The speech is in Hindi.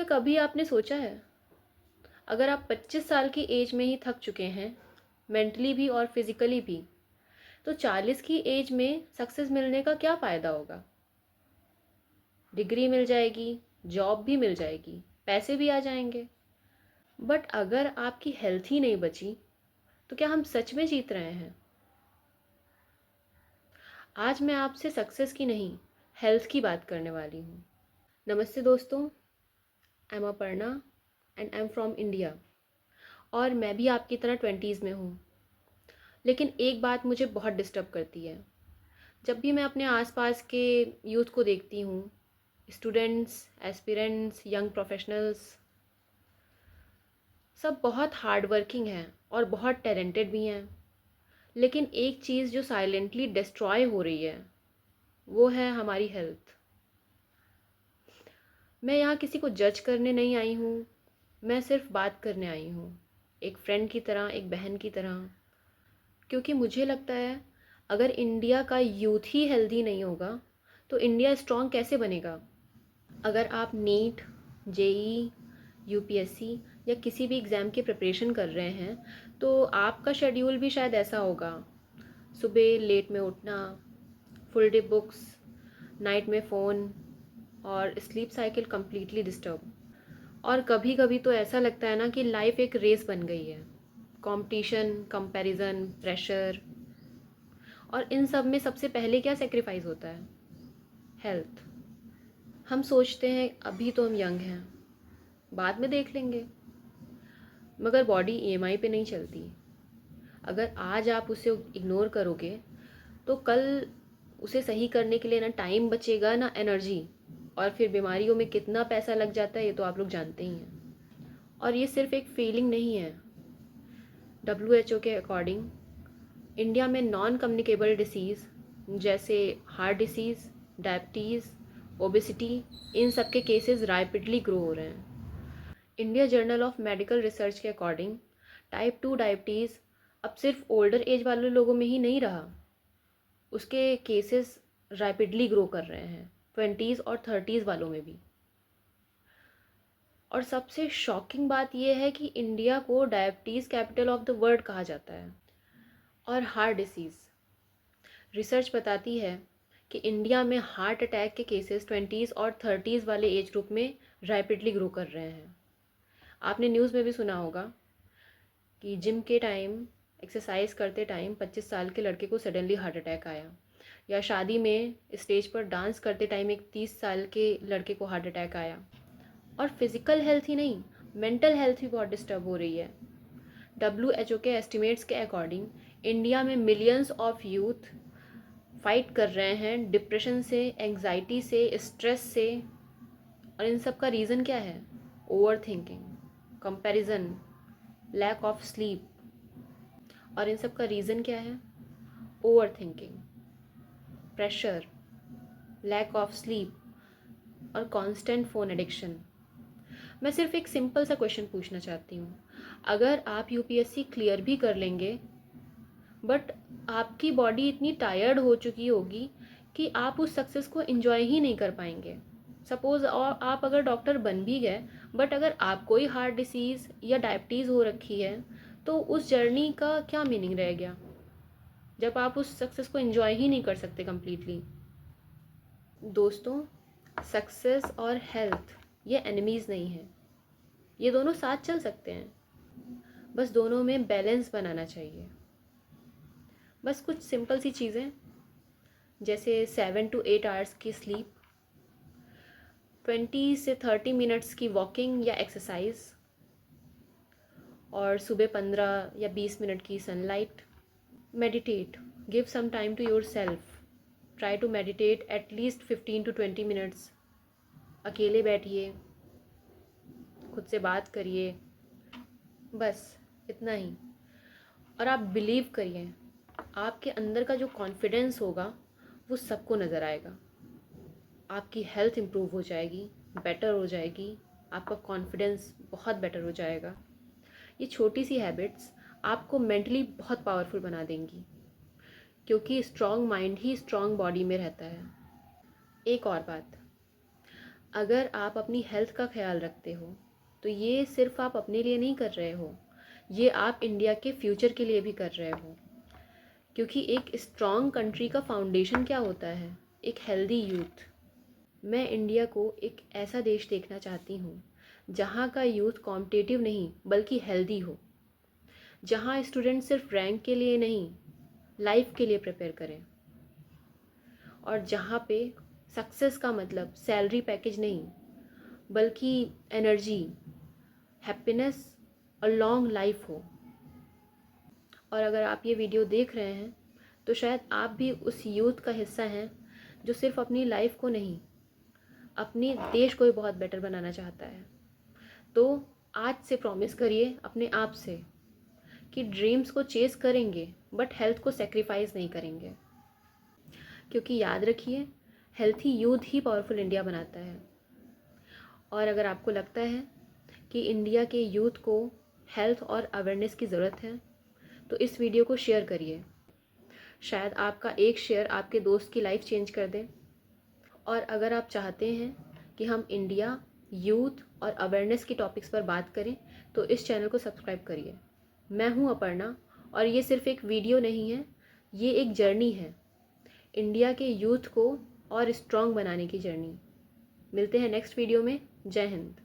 क्या कभी आपने सोचा है, अगर आप 25 साल की एज में ही थक चुके हैं, मेंटली भी और फिजिकली भी, तो 40 की एज में सक्सेस मिलने का क्या फ़ायदा होगा? डिग्री मिल जाएगी, जॉब भी मिल जाएगी, पैसे भी आ जाएंगे, बट अगर आपकी हेल्थ ही नहीं बची, तो क्या हम सच में जीत रहे हैं? आज मैं आपसे सक्सेस की नहीं, हेल्थ की बात करने वाली हूँ। नमस्ते दोस्तों, I am Aparna and I am from India. और मैं भी आपकी तरह 20s में हूँ। लेकिन एक बात मुझे बहुत डिस्टर्ब करती है। जब भी मैं अपने आसपास के यूथ को देखती हूँ, स्टूडेंट्स, एस्पिरेंट्स, यंग प्रोफेशनल्स, सब बहुत हार्ड वर्किंग हैं और बहुत टैलेंटेड भी हैं। लेकिन एक चीज़ जो साइलेंटली डिस्ट्रॉय हो रही है, वो है हमारी हेल्थ। मैं यहाँ किसी को जज करने नहीं आई हूँ, मैं सिर्फ बात करने आई हूँ, एक फ्रेंड की तरह, एक बहन की तरह। क्योंकि मुझे लगता है, अगर इंडिया का यूथ ही हेल्दी नहीं होगा तो इंडिया स्ट्रॉन्ग कैसे बनेगा? अगर आप नीट, जेई, यूपीएससी या किसी भी एग्ज़ाम की प्रिपरेशन कर रहे हैं, तो आपका शेड्यूल भी शायद ऐसा होगा। सुबह लेट में उठना, फुल डे बुक्स, नाइट में फ़ोन, और स्लीप साइकिल कम्प्लीटली डिस्टर्ब। और कभी कभी तो ऐसा लगता है ना कि लाइफ एक रेस बन गई है। Competition, comparison, pressure. और इन सब में सबसे पहले क्या सेक्रीफाइस होता है? हेल्थ। हम सोचते हैं अभी तो हम यंग हैं, बाद में देख लेंगे, मगर बॉडी ईएमआई पे नहीं चलती। अगर आज आप उसे इग्नोर करोगे तो कल उसे सही करने के लिए ना टाइम बचेगा ना एनर्जी, और फिर बीमारियों में कितना पैसा लग जाता है ये तो आप लोग जानते ही हैं। और ये सिर्फ एक फीलिंग नहीं है। WHO के अकॉर्डिंग इंडिया में नॉन कम्युनिकेबल डिसीज़ जैसे हार्ट डिसीज़, डायबिटीज़, ओबेसिटी, इन सब के केसेस रैपिडली ग्रो हो रहे हैं। India journal of medical research के अकॉर्डिंग टाइप 2 डायबिटीज़ अब सिर्फ ओल्डर एज वाले लोगों में ही नहीं रहा, उसके केसेस रैपिडली ग्रो कर रहे हैं 20s और 30s वालों में भी। और सबसे शॉकिंग बात यह है कि इंडिया को diabetes capital of the world कहा जाता है। और हार्ट डिसीज़, रिसर्च बताती है कि इंडिया में हार्ट अटैक के केसेस 20s और 30s वाले एज ग्रुप में रैपिडली ग्रो कर रहे हैं। आपने न्यूज़ में भी सुना होगा कि जिम के टाइम, एक्सरसाइज करते टाइम 25 साल के लड़के को सडनली हार्ट अटैक आया, या शादी में स्टेज पर डांस करते टाइम एक 30 साल के लड़के को हार्ट अटैक आया। और फिज़िकल हेल्थ ही नहीं, मेंटल हेल्थ भी बहुत डिस्टर्ब हो रही है। WHO के एस्टिमेट्स के अकॉर्डिंग इंडिया में मिलियंस ऑफ यूथ फाइट कर रहे हैं डिप्रेशन से, एंग्जाइटी से, स्ट्रेस से। और इन सब का रीज़न क्या है? Overthinking, comparison, lack of sleep. और इन सब का रीज़न क्या है? Overthinking, pressure, lack of sleep और कांस्टेंट फ़ोन एडिक्शन। मैं सिर्फ एक सिंपल सा क्वेश्चन पूछना चाहती हूँ। अगर आप यूपीएससी क्लियर भी कर लेंगे, बट आपकी बॉडी इतनी टायर्ड हो चुकी होगी कि आप उस सक्सेस को एंजॉय ही नहीं कर पाएंगे। सपोज़ और आप अगर डॉक्टर बन भी गए, बट अगर आपको ही हार्ट डिसीज़ या डायबिटीज़ हो रखी है, तो उस जर्नी का क्या मीनिंग रह गया, जब आप उस सक्सेस को एंजॉय ही नहीं कर सकते कम्प्लीटली। दोस्तों, सक्सेस और हेल्थ ये एनिमीज़ नहीं हैं, ये दोनों साथ चल सकते हैं। बस दोनों में बैलेंस बनाना चाहिए। बस कुछ सिंपल सी चीज़ें, जैसे 7 to 8 आवर्स की स्लीप, 20 से 30 मिनट्स की वॉकिंग या एक्सरसाइज, और सुबह 15 या 20 मिनट की sunlight. Meditate, give some time to yourself. Try to meditate at least 15 to 20 minutes. अकेले बैठिए, खुद से बात करिए, बस इतना ही। और आप बिलीव करिए, आपके अंदर का जो कॉन्फिडेंस होगा वो सबको नज़र आएगा। आपकी हेल्थ इम्प्रूव हो जाएगी, बेटर हो जाएगी, आपका कॉन्फिडेंस बहुत बेटर हो जाएगा। ये छोटी सी हैबिट्स आपको मेंटली बहुत पावरफुल बना देंगी, क्योंकि स्ट्रॉन्ग माइंड ही स्ट्रॉन्ग बॉडी में रहता है। एक और बात, अगर आप अपनी हेल्थ का ख्याल रखते हो तो ये सिर्फ आप अपने लिए नहीं कर रहे हो, ये आप इंडिया के फ्यूचर के लिए भी कर रहे हो। क्योंकि एक स्ट्रॉन्ग कंट्री का फाउंडेशन क्या होता है? एक हेल्दी यूथ। मैं इंडिया को एक ऐसा देश देखना चाहती हूँ जहाँ का यूथ कॉम्पिटिटिव नहीं बल्कि हेल्दी हो, जहाँ स्टूडेंट सिर्फ रैंक के लिए नहीं लाइफ के लिए प्रिपेयर करें, और जहाँ पे सक्सेस का मतलब सैलरी पैकेज नहीं बल्कि एनर्जी, हैप्पीनेस और लॉन्ग लाइफ हो। और अगर आप ये वीडियो देख रहे हैं तो शायद आप भी उस यूथ का हिस्सा हैं जो सिर्फ अपनी लाइफ को नहीं, अपने देश को भी बहुत बेटर बनाना चाहता है। तो आज से प्रॉमिस करिए अपने आप से कि ड्रीम्स को चेस करेंगे बट हेल्थ को सेक्रीफाइस नहीं करेंगे। क्योंकि याद रखिए, हेल्थी यूथ ही पावरफुल इंडिया बनाता है। और अगर आपको लगता है कि इंडिया के यूथ को हेल्थ और अवेयरनेस की ज़रूरत है तो इस वीडियो को शेयर करिए। शायद आपका एक शेयर आपके दोस्त की लाइफ चेंज कर दे। और अगर आप चाहते हैं कि हम इंडिया, यूथ और अवेयरनेस की टॉपिक्स पर बात करें तो इस चैनल को सब्सक्राइब करिए। मैं हूं अपर्णा और ये सिर्फ एक वीडियो नहीं है, ये एक जर्नी है, इंडिया के यूथ को और स्ट्रॉन्ग बनाने की जर्नी। मिलते हैं नेक्स्ट वीडियो में। जय हिंद।